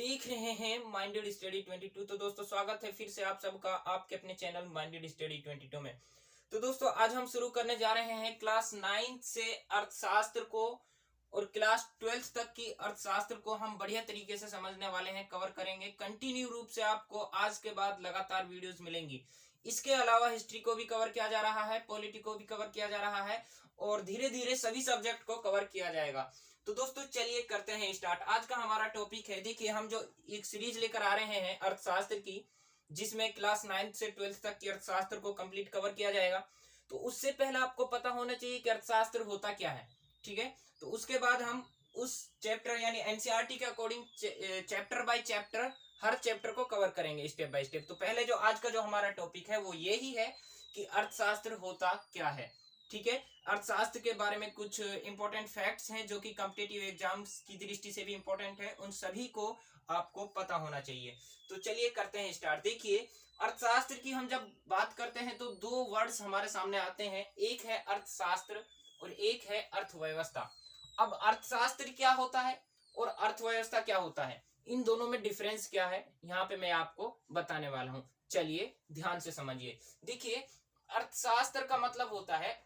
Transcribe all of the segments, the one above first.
देख रहे हैं माइंडेड स्टडी 22। तो दोस्तों स्वागत है फिर से आप सबका आपके अपने चैनल माइंडेड स्टडी 22 में। तो दोस्तों आज हम शुरू करने जा रहे हैं क्लास 9 से अर्थशास्त्र को, और क्लास 12 तक की अर्थशास्त्र को हम बढ़िया तरीके से समझने वाले हैं, कवर करेंगे। कंटिन्यू रूप से आपको आज के बाद लगातार वीडियोस मिलेंगी। इसके अलावा हिस्ट्री को भी कवर किया जा रहा है, पॉलिटी को भी कवर किया जा रहा है, और धीरे धीरे सभी सब्जेक्ट को कवर किया जाएगा। तो दोस्तों चलिए करते हैं स्टार्ट। आज का हमारा टॉपिक है, देखिए हम जो एक सीरीज लेकर आ रहे हैं अर्थशास्त्र की, जिसमें क्लास 9 से 12 तक की अर्थशास्त्र को कंप्लीट कवर किया जाएगा। तो उससे पहले आपको पता होना चाहिए कि अर्थशास्त्र होता क्या है, ठीक है। तो उसके बाद हम उस चैप्टर यानी एनसीईआरटी के according chapter by chapter her chapter को कवर करेंगे स्टेप बाय स्टेप। तो पहले जो आज का जो हमारा टॉपिक है वो ये ही है कि अर्थशास्त्र होता क्या है, ठीक है। अर्थशास्त्र के बारे में कुछ इंपॉर्टेंट फैक्ट्स हैं जो कि कॉम्पिटिटिव एग्जाम्स की दृष्टि से भी इंपॉर्टेंट है, उन सभी को आपको पता होना चाहिए। तो चलिए करते हैं स्टार्ट। देखिए अर्थशास्त्र की हम जब बात करते हैं तो दो वर्ड्स हमारे सामने आते हैं, एक है अर्थशास्त्र और एक है अर्थव्यवस्था। अब अर्थशास्त्र क्या होता है और अर्थव्यवस्था क्या होता है, इन दोनों में डिफरेंस क्या है, यहाँ पे मैं आपको बताने वाला हूं। चलिए ध्यान से समझिए। देखिए अर्थशास्त्र का मतलब होता है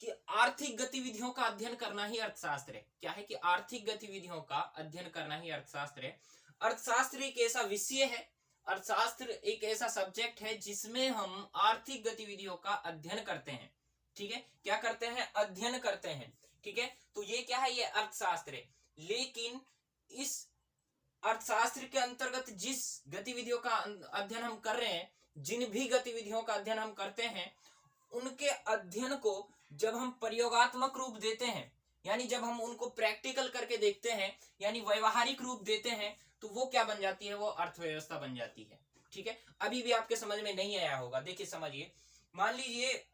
कि आर्थिक गतिविधियों का अध्ययन करना ही अर्थशास्त्र है। क्या है कि आर्थिक गतिविधियों का अध्ययन करना ही अर्थशास्त्र है। अर्थशास्त्र एक ऐसा विषय है, अर्थशास्त्र एक ऐसा सब्जेक्ट है जिसमें हम आर्थिक गतिविधियों का अध्ययन करते हैं, ठीक है। क्या करते हैं? अध्ययन करते हैं, ठीक है। तो ये क्या है? ये अर्थशास्त्र है। लेकिन इस अर्थशास्त्र के अंतर्गत जिस गतिविधियों का अध्ययन हम कर रहे हैं, जिन भी गतिविधियों का अध्ययन हम करते हैं, उनके अध्ययन को जब हम प्रयोगात्मक रूप देते हैं, यानी जब हम उनको प्रैक्टिकल करके देखते हैं, यानी व्यवहारिक रूप देते हैं, तो वो क्या बन जाती है? वो अर्थव्यवस्था बन जाती है, ठीक है। अभी भी आपके समझ में नहीं आया होगा, देखिए समझिए। मान लीजिए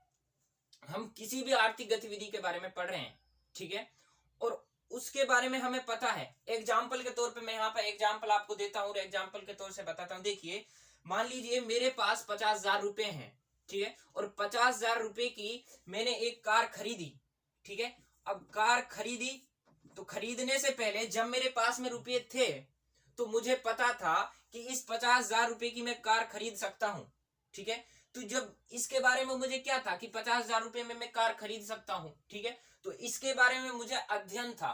हम किसी भी आर्थिक गतिविधि के बारे में पढ़ रहे हैं, ठीक है, और उसके बारे में हमें पता है। एग्जाम्पल के तौर पे मैं यहाँ पर एग्जाम्पल आपको देता हूँ और एग्जाम्पल के तौर से बताता हूँ। देखिए मान लीजिए मेरे पास 50,000 रुपए हैं, ठीक है, और 50,000 रुपए की मैंने एक कार खरीदी, ठीक है। अब कार खरीदी तो खरीदने से पहले जब मेरे पास में रुपये थे तो मुझे पता था कि इस 50,000 रुपए की मैं कार खरीद सकता हूं, ठीक है। तो जब इसके बारे में मुझे क्या था कि 50,000 रुपए में मैं कार खरीद सकता हूं, ठीक है, तो इसके बारे में मुझे अध्ययन था।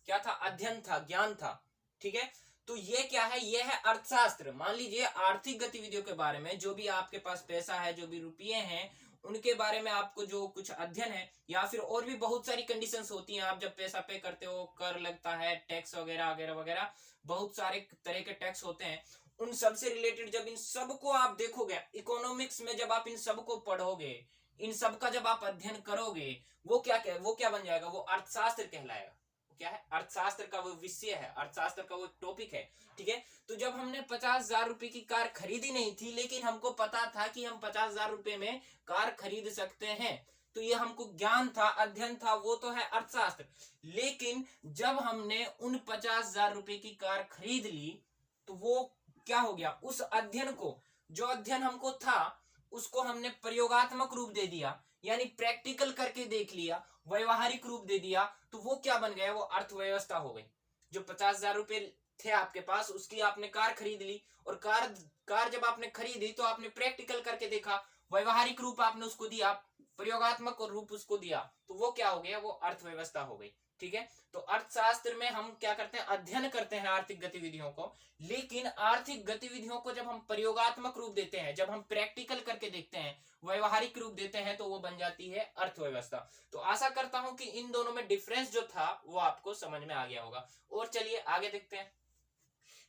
क्या था? अध्ययन था, ज्ञान था, ठीक है। तो ये क्या है? ये है अर्थशास्त्र। मान लीजिए आर्थिक गतिविधियों के बारे में, जो भी आपके पास पैसा है, जो भी रुपये हैं, उनके बारे में आपको जो कुछ अध्ययन है, या फिर और भी बहुत सारी कंडीशंस होती हैं। आप जब पैसा पे करते हो, कर लगता है, टैक्स वगैरह वगैरह वगैरह, बहुत सारे तरह के टैक्स होते हैं। उन सब से रिलेटेड जब इन सबको आप देखोगे, इकोनॉमिक्स में जब आप इन सबको पढ़ोगे, इन सब का जब आप अध्ययन करोगे, वो क्या बन जाएगा? वो अर्थशास्त्र कहलाएगा। क्या है? अर्थशास्त्र का वो विषय है, अर्थशास्त्र का वो टॉपिक है, ठीक है। तो जब हमने 50,000 रुपए की कार खरीदी नहीं थी, लेकिन हमको पता था कि हम 50,000 रुपए में कार खरीद सकते हैं, तो ये हमको ज्ञान था, अध्ययन था, वो तो है अर्थशास्त्र। लेकिन जब हमने उन 50,000 रुपए की कार खरीद ली तो वो क्या हो गया? उस अध्ययन को, जो अध्ययन हमको था, उसको हमने प्रयोगात्मक रूप दे दिया, यानी प्रैक्टिकल करके देख लिया, व्यवहारिक रूप दे दिया, तो वो क्या बन गया? वो अर्थव्यवस्था हो गई। जो 50,000 रुपए थे आपके पास, उसकी आपने कार खरीद ली, और कार जब आपने खरीदी तो आपने प्रैक्टिकल करके देखा, व्यवहारिक रूप आपने उसको दिया, प्रयोगात्मक रूप उसको दिया, तो वो क्या हो गया? वो अर्थव्यवस्था हो गई, ठीक है। तो अर्थशास्त्र में हम क्या करते हैं? अध्ययन करते हैं आर्थिक गतिविधियों को। लेकिन आर्थिक गतिविधियों को जब हम प्रयोगात्मक रूप देते हैं, जब हम प्रैक्टिकल करके देखते हैं, व्यवहारिक रूप देते हैं, तो वो बन जाती है अर्थव्यवस्था। तो आशा करता हूं कि इन दोनों में डिफरेंस जो था वो आपको समझ में आ गया होगा। और चलिए आगे देखते हैं।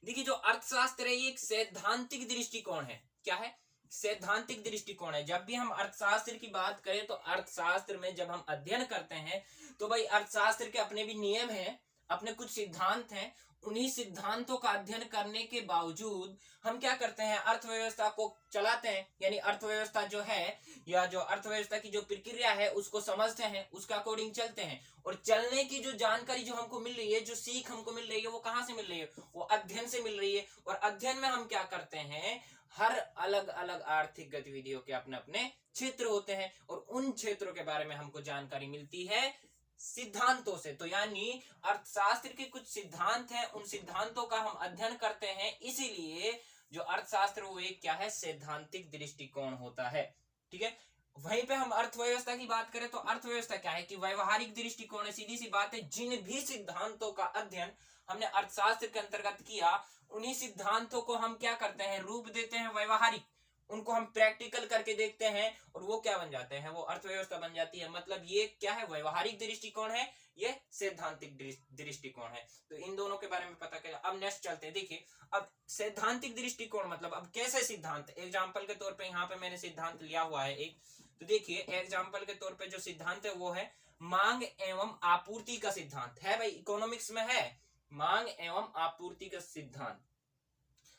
देखिए जो अर्थशास्त्र है ये एक सैद्धांतिक दृष्टिकोण है। क्या है? सैद्धांतिक दृष्टिकोण है। जब भी हम अर्थशास्त्र की बात करें तो अर्थशास्त्र में जब हम अध्ययन करते हैं तो भाई अर्थशास्त्र के अपने भी नियम हैं, अपने कुछ सिद्धांत हैं। उन्हीं सिद्धांतों का अध्ययन करने के बावजूद हम क्या करते हैं? अर्थव्यवस्था को चलाते हैं, यानी अर्थव्यवस्था जो है, या जो अर्थव्यवस्था की जो प्रक्रिया है उसको समझते हैं, उसका अकॉर्डिंग चलते हैं। और चलने की जो जानकारी जो हमको मिल रही है, जो सीख हमको मिल रही है, वो कहाँ से मिल रही है? वो अध्ययन से मिल रही है। और अध्ययन में हम क्या करते हैं? हर अलग अलग आर्थिक गतिविधियों के अपने अपने क्षेत्र होते हैं, और उन क्षेत्रों के बारे में हमको जानकारी मिलती है सिद्धांतों से। तो यानी अर्थशास्त्र के कुछ सिद्धांत हैं, उन सिद्धांतों का हम अध्ययन करते हैं, इसीलिए जो अर्थशास्त्र वो एक क्या है, सैद्धांतिक दृष्टिकोण होता है। ठीक है, वहीं पे हम अर्थव्यवस्था की बात करें तो अर्थव्यवस्था क्या है कि व्यवहारिक दृष्टिकोण है। सीधी सी बात है, जिन भी सिद्धांतों का अध्ययन हमने अर्थशास्त्र के अंतर्गत किया, उन्हीं सिद्धांतों को हम क्या करते हैं, रूप देते हैं व्यवहारिक, उनको हम प्रैक्टिकल करके देखते हैं और वो क्या बन जाते हैं, वो अर्थव्यवस्था बन जाती है। मतलब ये क्या है, व्यवहारिक दृष्टिकोण है, ये सैद्धांतिक दृष्टिकोण है। तो इन दोनों के बारे में पता किया। अब नेक्स्ट चलते हैं। देखिए, अब सैद्धांतिक दृष्टिकोण मतलब अब कैसे सिद्धांत, एग्जाम्पल के तौर पे यहाँ पे मैंने सिद्धांत लिया हुआ है एक। तो देखिए, एग्जाम्पल के तौर पे जो सिद्धांत है वो है मांग एवं आपूर्ति का सिद्धांत है। भाई इकोनॉमिक्स में है मांग एवं आपूर्ति का सिद्धांत।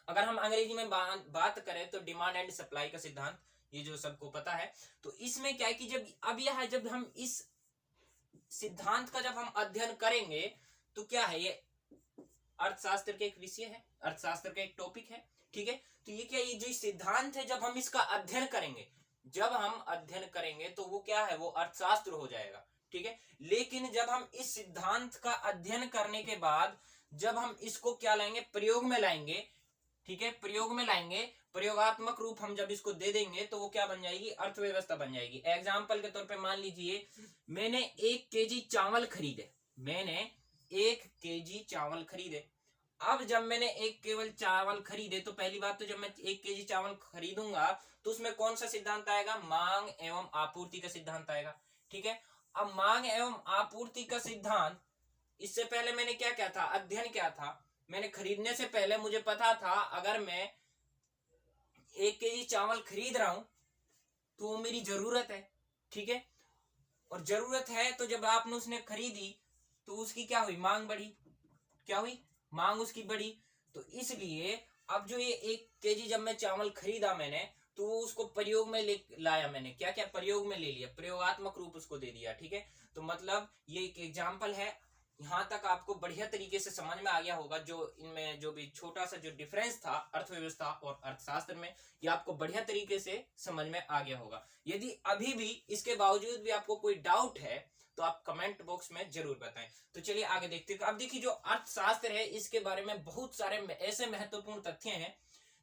अगर हम अंग्रेजी में बात करें तो डिमांड एंड सप्लाई का सिद्धांत, ये जो सबको पता है। तो इसमें क्या है कि जब हम इस सिद्धांत का जब हम अध्ययन करेंगे तो क्या है, ये अर्थशास्त्र के एक विषय है, अर्थशास्त्र का एक टॉपिक है। ठीक है, तो ये क्या, ये जो सिद्धांत है जब हम इसका अध्ययन करेंगे, जब हम अध्ययन करेंगे तो वो क्या है, वो अर्थशास्त्र हो जाएगा। ठीक है, लेकिन जब हम इस सिद्धांत का अध्ययन करने के बाद जब हम इसको क्या लाएंगे, प्रयोग में लाएंगे। ठीक है, प्रयोग में लाएंगे, प्रयोगात्मक रूप हम जब इसको दे देंगे तो वो क्या बन जाएगी, अर्थव्यवस्था बन जाएगी। एग्जाम्पल के तौर पे मान लीजिए मैंने 1 केजी चावल खरीदे, मैंने 1 केजी चावल खरीदे। अब जब मैंने केवल चावल खरीदे तो पहली बात तो जब मैं 1 केजी चावल खरीदूंगा तो उसमें कौन सा सिद्धांत आएगा, मांग एवं आपूर्ति का सिद्धांत आएगा। ठीक है, अब मांग एवं आपूर्ति का सिद्धांत, इससे पहले मैंने क्या क्या था, अध्ययन क्या था, मैंने खरीदने से पहले मुझे पता था अगर मैं 1 केजी चावल खरीद रहा हूं तो वो मेरी जरूरत है। ठीक है, और जरूरत है तो जब आपने उसने खरीदी तो उसकी क्या हुई, मांग बढ़ी, क्या हुई, मांग उसकी बढ़ी। तो इसलिए अब जो ये 1 केजी जब मैं चावल खरीदा मैंने, तो उसको प्रयोग में ले लाया, मैंने क्या क्या प्रयोग में ले लिया, प्रयोगात्मक रूप उसको दे दिया। ठीक है, तो मतलब ये एक एग्जाम्पल है। यहां तक आपको बढ़िया तरीके से समझ में आ गया होगा, जो इनमें जो भी छोटा सा जो डिफरेंस था अर्थव्यवस्था और अर्थशास्त्र में, ये आपको बढ़िया तरीके से समझ में आ गया होगा। यदि अभी भी इसके बावजूद भी आपको कोई डाउट है तो आप कमेंट बॉक्स में जरूर बताएं। तो चलिए आगे देखते हैं। अब देखिए, जो अर्थशास्त्र है इसके बारे में बहुत सारे ऐसे महत्वपूर्ण तथ्य हैं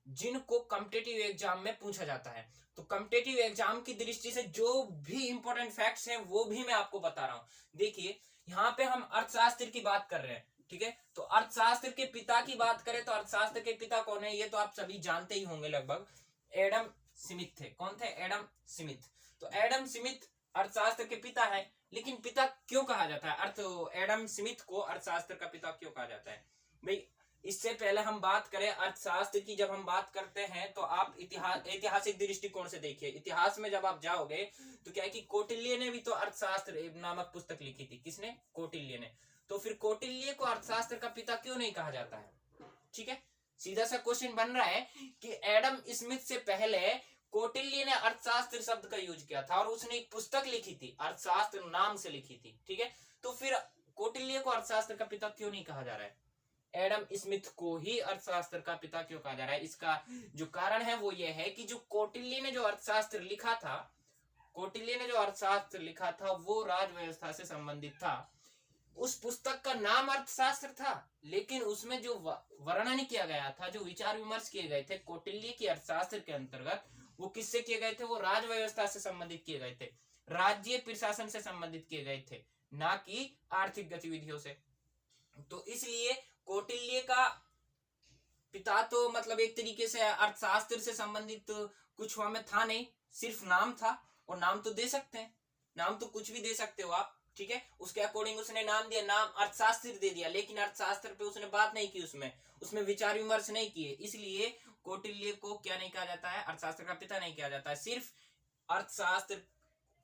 जिनको कॉम्पिटिटिव एग्जाम में पूछा जाता है। तो कॉम्पिटिटिव एग्जाम की दृष्टि से जो भी इंपॉर्टेंट फैक्ट्स हैं वो भी मैं आपको बता रहा हूं। देखिए, यहाँ पे हम अर्थशास्त्र की बात कर रहे हैं। ठीक है, तो अर्थशास्त्र के पिता की बात करें तो अर्थशास्त्र के पिता कौन है, ये तो आप सभी जानते ही होंगे लगभग, एडम स्मिथ थे। कौन थे, एडम स्मिथ। तो एडम स्मिथ अर्थशास्त्र के पिता है। लेकिन पिता क्यों कहा जाता है, एडम स्मिथ को अर्थशास्त्र का पिता क्यों कहा जाता है भाई, इससे पहले हम बात करें अर्थशास्त्र की। जब हम बात करते हैं तो आप ऐतिहासिक दृष्टिकोण से देखिए। इतिहास में जब आप जाओगे तो क्या है कि कौटिल्य ने भी तो अर्थशास्त्र नामक पुस्तक लिखी थी। किसने, कौटिल्य ने। तो फिर कौटिल्य को अर्थशास्त्र का पिता क्यों नहीं कहा जाता है। ठीक है, सीधा सा क्वेश्चन बन रहा है कि एडम स्मिथ से पहले कौटिल्य ने अर्थशास्त्र शब्द का यूज किया था और उसने एक पुस्तक लिखी थी, अर्थशास्त्र नाम से लिखी थी। ठीक है, तो फिर कौटिल्य को अर्थशास्त्र का पिता क्यों नहीं कहा जा रहा है, एडम स्मिथ को ही अर्थशास्त्र का पिता क्यों कहा जा रहा है। इसका जो कारण है वो ये है कि जो कौटिल्य ने जो अर्थशास्त्र लिखा था, कौटिल्य ने जो अर्थशास्त्र लिखा था वो राज व्यवस्था से संबंधित था। उस पुस्तक का नाम अर्थशास्त्र था, लेकिन उसमें जो वर्णन किया गया था, जो विचार विमर्श किए गए थे कौटिल्य की अर्थशास्त्र के अंतर्गत, वो किससे किए गए थे, वो राज व्यवस्था से संबंधित किए गए थे, राज्य प्रशासन से संबंधित किए गए थे, ना कि आर्थिक गतिविधियों से। तो इसलिए कौटिल्य का पिता तो मतलब एक तरीके से अर्थशास्त्र से संबंधित कुछ वहां में था नहीं, सिर्फ नाम था। और नाम तो दे सकते हैं, नाम तो कुछ भी दे सकते हो आप। ठीक है, उसके अकॉर्डिंग उसने नाम दिया, नाम अर्थशास्त्र दे दिया, लेकिन अर्थशास्त्र पे उसने बात नहीं की, उसमें विचार विमर्श नहीं किए। इसलिए कौटिल्य को क्या नहीं कहा जाता है, अर्थशास्त्र का पिता नहीं कहा जाता है, सिर्फ अर्थशास्त्र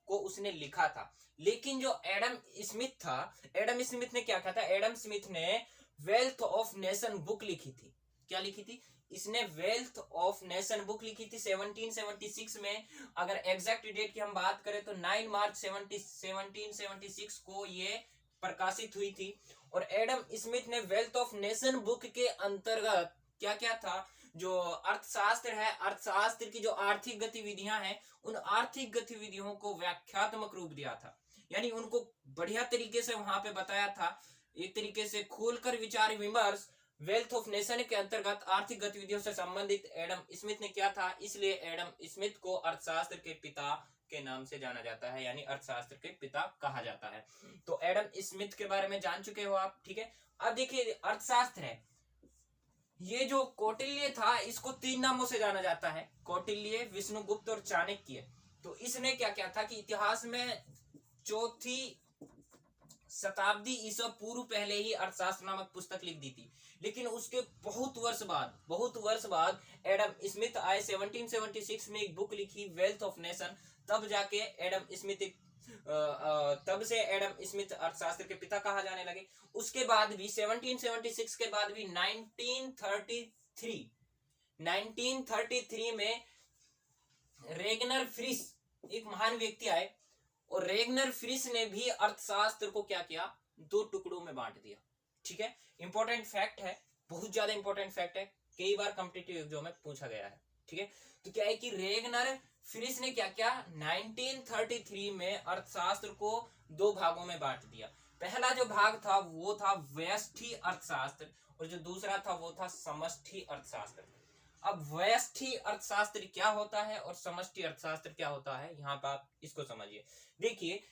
को उसने लिखा था। लेकिन जो एडम स्मिथ था, एडम स्मिथ ने क्या कहा था, एडम स्मिथ ने वेल्थ ऑफ नेशन बुक लिखी थी। क्या लिखी थी, इसने वेल्थ ऑफ नेशन बुक लिखी थी 1776 में। अगर एग्जैक्ट डेट की हम बात करें तो 9 मार्च 1776 को ये प्रकाशित हुई थी। और एडम स्मिथ ने वेल्थ ऑफ नेशन बुक के अंतर्गत क्या क्या था, जो अर्थशास्त्र है, अर्थशास्त्र की जो आर्थिक गतिविधियां हैं, उन आर्थिक गतिविधियों को व्याख्यात्मक रूप दिया था। यानी उनको बढ़िया तरीके से वहां पे बताया था, एक तरीके से खोलकर विचार विमर्श वेल्थ ऑफ नेशन के अंतर्गत आर्थिक गतिविधियों से संबंधित एडम स्मिथ ने किया था, इसलिए एडम स्मिथ को अर्थशास्त्र के पिता के नाम से जाना जाता है, यानी अर्थशास्त्र के पिता कहा जाता है। तो एडम स्मिथ के बारे में जान चुके हो आप, ठीक है। अब देखिए अर्थशास्त्र है, ये जो कौटिल्य था इसको 3 नामों से जाना जाता है, कौटिल्य, विष्णुगुप्त और चाणक्य। तो इसने क्या किया था कि इतिहास में 4वीं शताब्दी ईसा पूर्व पहले ही अर्थशास्त्र नामक पुस्तक लिख दी थी, लेकिन उसके बहुत वर्ष बाद एडम स्मिथ आए, 1776 में एक बुक लिखी वेल्थ ऑफ नेशन, तब जाके एडम स्मिथ तब से एडम स्मिथ अर्थशास्त्र के पिता कहा जाने लगे। उसके बाद भी 1776 के बाद भी 1933 में रेगनर फ्रिश एक महान व्यक्ति आए, और रेगनर फ्रिश ने भी अर्थशास्त्र को क्या किया, 2 टुकड़ों में बांट दिया, ठीक है। इंपॉर्टेंट फैक्ट है, बहुत ज्यादा इंपॉर्टेंट फैक्ट है, कई बार कॉम्पिटिटिव एग्जाम में पूछा गया है, ठीक है। तो क्या है कि रेगनर फ्रिश ने क्या किया, 1933 में अर्थशास्त्र को 2 भागों में बांट दिया। पहला जो भाग था वो था व्यष्टि अर्थशास्त्र, और जो दूसरा था वो था समष्टि अर्थशास्त्र। अब व्यष्टि अर्थशास्त्र क्या होता है और समष्टि अर्थशास्त्र क्या होता है, यहाँ पर आप इसको समझिए। देखिए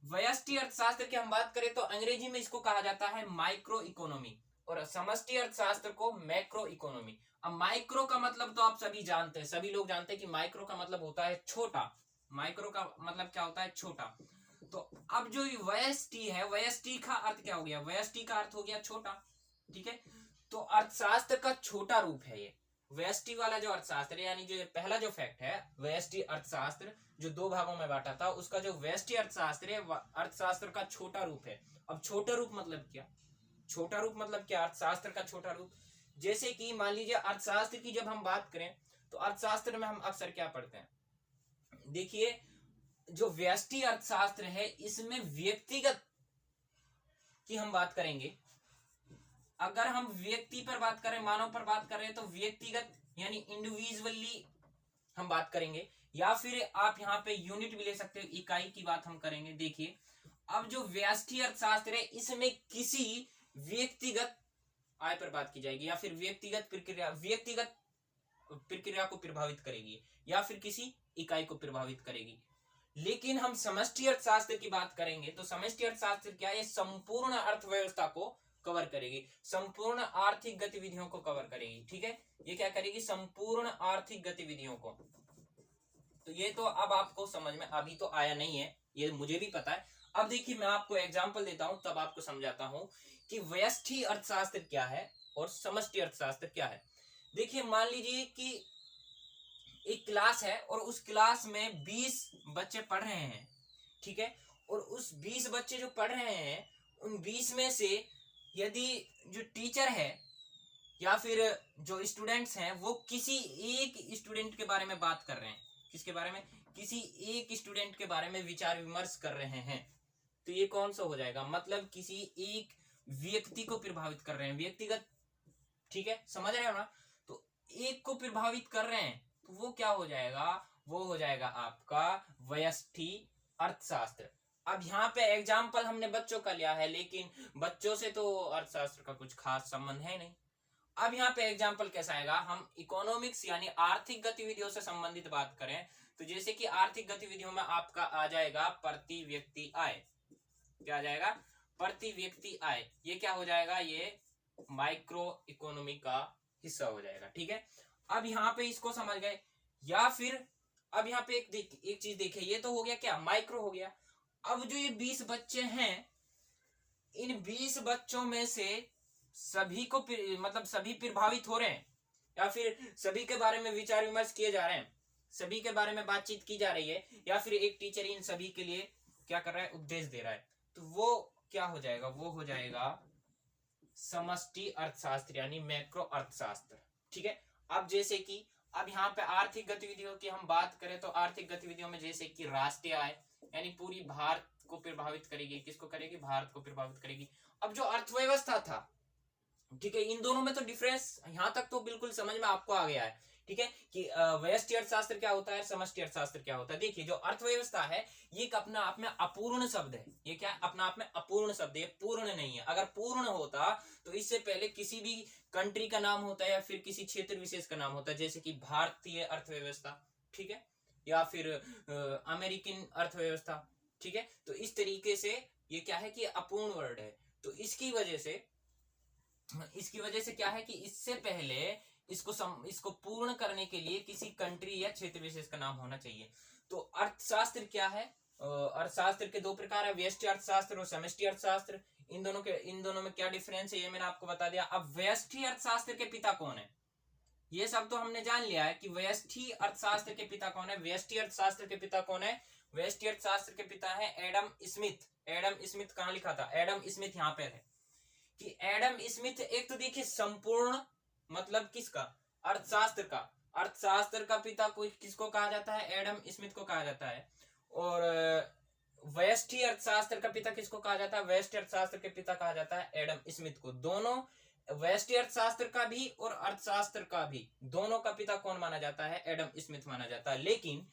व्यष्टि अर्थशास्त्र की हम बात करें तो अंग्रेजी में इसको कहा जाता है माइक्रो इकोनॉमी, और समष्टि अर्थशास्त्र को मैक्रो इकोनॉमी। अब माइक्रो का मतलब तो आप सभी जानते हैं, सभी लोग जानते हैं कि माइक्रो का मतलब होता है छोटा, माइक्रो का मतलब क्या होता है, छोटा। तो अब जो व्यष्टि है, व्यष्टि का अर्थ क्या हो गया, व्यष्टि का अर्थ हो गया छोटा, ठीक है। तो अर्थशास्त्र का छोटा रूप है ये व्यष्टि वाला जो अर्थशास्त्र है, यानी जो पहला जो फैक्ट है व्यष्टि अर्थशास्त्र जो 2 भागों में बांटा था, उसका जो व्यष्टि अर्थशास्त्र है अर्थशास्त्र का छोटा रूप है। अब छोटा रूप मतलब क्या, छोटा रूप मतलब क्या, अर्थशास्त्र का छोटा रूप। जैसे कि मान लीजिए अर्थशास्त्र की जब हम बात करें तो अर्थशास्त्र में हम अक्सर क्या पढ़ते हैं, देखिए जो व्यष्टि अर्थशास्त्र है इसमें व्यक्तिगत की हम बात करेंगे, अगर हम व्यक्ति पर बात करें, मानव पर बात कर रहे हैं तो व्यक्तिगत यानी इंडिविजुअली हम बात करेंगे, या फिर आप यहाँ पे यूनिट भी ले सकते हो, इकाई की बात हम करेंगे। देखिए अब जो व्यष्टि अर्थशास्त्र है इसमें किसी व्यक्तिगत आय पर बात की जाएगी, या फिर व्यक्तिगत प्रक्रिया को प्रभावित करेगी, या फिर किसी इकाई को प्रभावित करेगी। लेकिन हम समष्टि अर्थशास्त्र की बात करेंगे तो समष्टि अर्थशास्त्र क्या है, संपूर्ण अर्थव्यवस्था को कवर करेगी, संपूर्ण आर्थिक गतिविधियों को कवर करेगी, ठीक है। ये क्या करेगी, संपूर्ण आर्थिक गतिविधियों को। तो ये तो अब आपको समझ में अभी तो आया नहीं है, ये मुझे भी पता है। अब देखिए मैं आपको एग्जांपल देता हूं तब आपको समझाता हूं कि व्यष्टि अर्थशास्त्र क्या है और समष्टि अर्थशास्त्र क्या है। देखिए मान लीजिए कि एक क्लास है और उस क्लास में 20 बच्चे पढ़ रहे हैं, ठीक है। और उस 20 बच्चे जो पढ़ रहे हैं उन 20 में से यदि जो टीचर है या फिर जो स्टूडेंट्स हैं वो किसी एक स्टूडेंट के बारे में बात कर रहे हैं, किसके बारे में, किसी एक स्टूडेंट के बारे में विचार विमर्श कर रहे हैं, तो ये कौन सा हो जाएगा, मतलब किसी एक व्यक्ति को प्रभावित कर रहे हैं, व्यक्तिगत, ठीक है, समझ रहे हो ना। तो एक को प्रभावित कर रहे हैं तो वो क्या हो जाएगा, वो हो जाएगा आपका व्यष्टि अर्थशास्त्र। अब यहाँ पे एग्जाम्पल हमने बच्चों का लिया है, लेकिन बच्चों से तो अर्थशास्त्र का कुछ खास संबंध है नहीं। अब यहाँ पे एग्जाम्पल कैसा आएगा, हम इकोनॉमिक्स यानी आर्थिक गतिविधियों से संबंधित बात करें तो जैसे कि आर्थिक गतिविधियों में आपका आ जाएगा प्रति व्यक्ति आय, क्या आ जाएगा, प्रति व्यक्ति आय। ये क्या हो जाएगा, ये माइक्रो इकोनॉमी का हिस्सा हो जाएगा, ठीक है। अब यहाँ पे इसको समझ गए, या फिर अब यहाँ पे एक चीज देखिए, ये तो हो गया क्या, माइक्रो हो गया। अब जो ये 20 बच्चे हैं, इन 20 बच्चों में से सभी को मतलब सभी प्रभावित हो रहे हैं, या फिर सभी के बारे में विचार विमर्श किए जा रहे हैं, सभी के बारे में बातचीत की जा रही है, या फिर एक टीचर इन सभी के लिए क्या कर रहा है, उपदेश दे रहा है, तो वो क्या हो जाएगा, वो हो जाएगा समष्टि अर्थशास्त्र यानी मैक्रो अर्थशास्त्र, ठीक है। अब जैसे कि अब यहाँ पे आर्थिक गतिविधियों की हम बात करें तो आर्थिक गतिविधियों में जैसे कि राष्ट्रीय आय यानी पूरी भारत को प्रभावित करेगी, किसको करेगी, भारत को प्रभावित करेगी। अब जो अर्थव्यवस्था था, ठीक है, इन दोनों में तो डिफरेंस यहाँ तक तो बिल्कुल समझ में आपको आ गया है, ठीक है, कि व्यष्टि अर्थशास्त्र क्या होता है, समष्टि अर्थशास्त्र क्या होता है। देखिए जो अर्थव्यवस्था है ये एक अपना आप में अपूर्ण शब्द है, ये क्या अपना आप में अपूर्ण शब्द है, पूर्ण नहीं है। अगर पूर्ण होता तो इससे पहले किसी भी कंट्री का नाम होता है या फिर किसी क्षेत्र विशेष का नाम होता है, जैसे कि भारतीय अर्थव्यवस्था, ठीक है, या फिर अमेरिकन अर्थव्यवस्था, ठीक है। तो इस तरीके से ये क्या है कि अपूर्ण वर्ड है। तो इसकी वजह से क्या है कि इससे पहले इसको पूर्ण करने के लिए किसी कंट्री या क्षेत्र विशेष का नाम होना चाहिए। तो अर्थशास्त्र क्या है, अर्थशास्त्र के दो प्रकार है, व्यष्टि अर्थशास्त्र और समष्टि अर्थशास्त्र। इन दोनों में क्या डिफरेंस है ये मैंने आपको बता दिया। अब व्यष्टि अर्थशास्त्र के पिता कौन है, ये सब तो हमने जान लिया है कि व्यष्टि अर्थशास्त्र के पिता कौन है। व्यष्टि अर्थशास्त्र के पिता कौन है, व्यष्टि अर्थशास्त्र के पिता है एडम स्मिथ। एडम स्मिथ कहां लिखा था, एडम स्मिथ यहाँ पे है कि एडम स्मिथ एक तो देखिए संपूर्ण मतलब किसका, अर्थशास्त्र का, अर्थशास्त्र का पिता कोई किसको कहा जाता है, एडम स्मिथ को कहा जाता है। और व्यष्टि अर्थशास्त्र का पिता किसको कहा जाता है, व्यष्टि अर्थशास्त्र के पिता कहा जाता है एडम स्मिथ को। दोनों व्यष्टि अर्थशास्त्र का भी और अर्थशास्त्र का भी दोनों का पिता कौन माना जाता है, एडम स्मिथ माना जाता है। लेकिन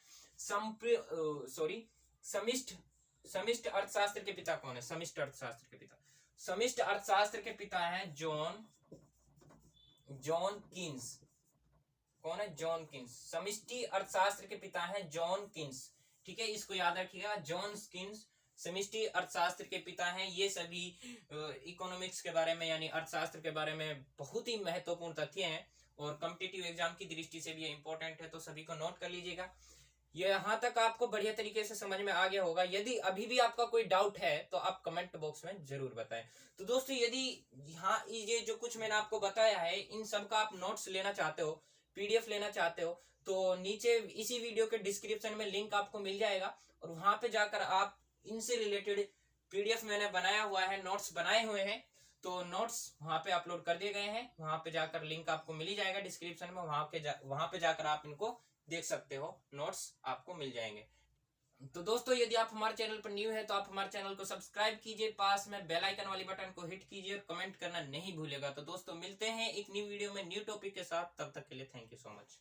समिष्ट अर्थशास्त्र के पिता कौन है, समिष्ट अर्थशास्त्र के पिता, समिष्ट अर्थशास्त्र के पिता हैं जॉन कीन्स। कौन है, जॉन कीन्स। समिष्टि अर्थशास्त्र के पिता हैं जॉन कीन्स, ठीक है, इसको याद रखिएगा, जॉन कीन्स समिष्टि अर्थशास्त्र के पिता हैं। ये सभी इकोनॉमिक्स के बारे में यानी अर्थशास्त्र के बारे में बहुत ही महत्वपूर्ण तथ्य हैं और कॉम्पिटिटिव एग्जाम की दृष्टि से भी ये इंपॉर्टेंट है, तो सभी को नोट कर लीजिएगा। यहाँ तक आपको बढ़िया तरीके से समझ में आ गया होगा। यदि अभी भी आपका कोई डाउट है तो आप कमेंट बॉक्स में जरूर बताएं। तो दोस्तों यदि यहाँ ये जो कुछ मैंने आपको बताया है इन सब का आप नोट्स लेना चाहते हो, पीडीएफ लेना चाहते हो, तो नीचे इसी वीडियो के डिस्क्रिप्शन में लिंक आपको मिल जाएगा और वहां पे जाकर आप इनसे रिलेटेड पीडीएफ मैंने बनाया हुआ है, नोट्स बनाए हुए हैं, तो नोट्स वहां पे अपलोड कर दिए गए हैं। वहां पे जाकर लिंक आपको मिल ही जाएगा डिस्क्रिप्शन में, वहां पे जाकर आप इनको देख सकते हो, नोट्स आपको मिल जाएंगे। तो दोस्तों यदि आप हमारे चैनल पर न्यू है तो आप हमारे चैनल को सब्सक्राइब कीजिए, पास में बेल आइकन वाली बटन को हिट कीजिए और कमेंट करना नहीं भूलेगा। तो दोस्तों मिलते हैं एक न्यू वीडियो में न्यू टॉपिक के साथ, तब तक के लिए थैंक यू सो मच।